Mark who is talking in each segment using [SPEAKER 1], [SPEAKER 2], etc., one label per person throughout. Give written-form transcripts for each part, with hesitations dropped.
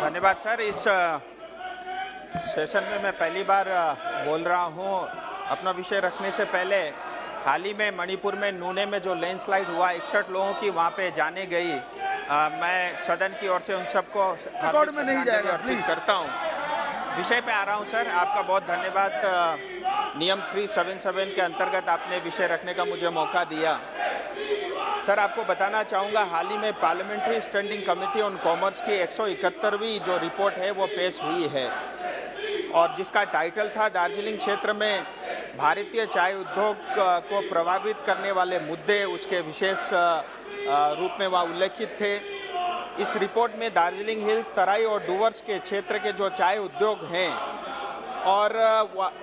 [SPEAKER 1] धन्यवाद सर। इस सेशन में मैं पहली बार बोल रहा हूँ। अपना विषय रखने से पहले हाल ही में मणिपुर में नूने में जो लैंडस्लाइड हुआ, 61 लोगों की वहाँ पे जाने गई। मैं सदन की ओर से उन सबको
[SPEAKER 2] रिकॉर्ड में नहीं जाएगा,
[SPEAKER 1] अर्पित करता हूँ। विषय पे आ रहा हूँ सर। आपका बहुत धन्यवाद। नियम 377 के अंतर्गत आपने विषय रखने का मुझे मौका दिया। सर, आपको बताना चाहूँगा, हाल ही में parliamentary standing committee on commerce की 171वीं जो रिपोर्ट है वो पेश हुई है, और जिसका टाइटल था दार्जिलिंग क्षेत्र में भारतीय चाय उद्योग को प्रभावित करने वाले मुद्दे। उसके विशेष रूप में वहाँ उल्लेखित थे। इस रिपोर्ट में दार्जिलिंग हिल्स, तराई और डुवर्स के क्षेत्र के जो चाय उद्योग हैं और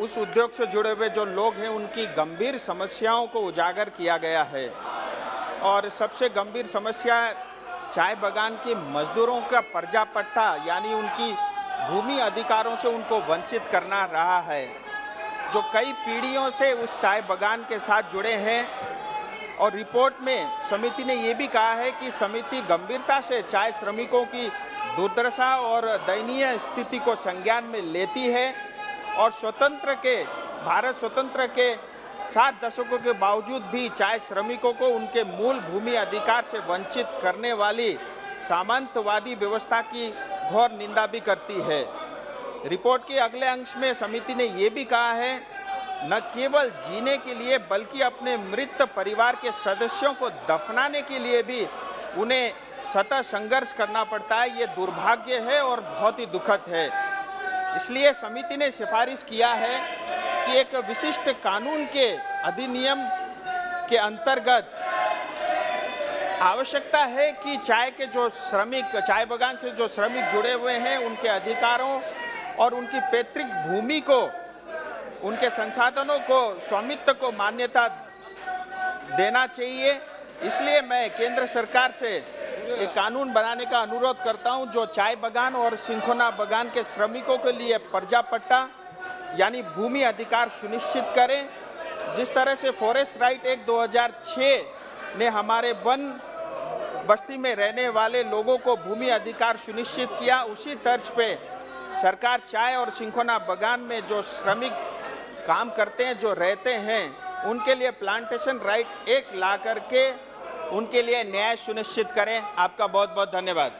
[SPEAKER 1] उस उद्योग से जुड़े हुए जो लोग हैं उनकी गंभीर समस्याओं को उजागर किया गया है। और सबसे गंभीर समस्या चाय बागान के मजदूरों का पर्जा पट्टा, यानी उनकी भूमि अधिकारों से उनको वंचित करना रहा है, जो कई पीढ़ियों से उस चाय बागान के साथ जुड़े हैं। और रिपोर्ट में समिति ने ये भी कहा है कि समिति गंभीरता से चाय श्रमिकों की दुर्दशा और दयनीय स्थिति को संज्ञान में लेती है, और भारत स्वतंत्र के 7 दशकों के बावजूद भी चाय श्रमिकों को उनके मूल भूमि अधिकार से वंचित करने वाली सामंतवादी व्यवस्था की घोर निंदा भी करती है। रिपोर्ट के अगले अंश में समिति ने ये भी कहा है, न केवल जीने के लिए बल्कि अपने मृत परिवार के सदस्यों को दफनाने के लिए भी उन्हें सतत संघर्ष करना पड़ता है। ये दुर्भाग्य है और बहुत ही दुखद है। इसलिए समिति ने सिफारिश किया है कि एक विशिष्ट कानून के अधिनियम के अंतर्गत आवश्यकता है कि चाय के जो श्रमिक, चाय बागान से जो श्रमिक जुड़े हुए हैं, उनके अधिकारों और उनकी पैतृक भूमि को, उनके संसाधनों को, स्वामित्व को मान्यता देना चाहिए। इसलिए मैं केंद्र सरकार से एक कानून बनाने का अनुरोध करता हूं, जो चाय बागान और सिंखोना बागान के श्रमिकों के लिए पर्जा पट्टा यानी भूमि अधिकार सुनिश्चित करें। जिस तरह से फॉरेस्ट राइट एक्ट 2006 ने हमारे वन बस्ती में रहने वाले लोगों को भूमि अधिकार सुनिश्चित किया, उसी तर्ज पे सरकार चाय और सिंखोना बागान में जो श्रमिक काम करते हैं, जो रहते हैं, उनके लिए प्लांटेशन राइट एक्ट ला करके उनके लिए न्याय सुनिश्चित करें। आपका बहुत बहुत धन्यवाद।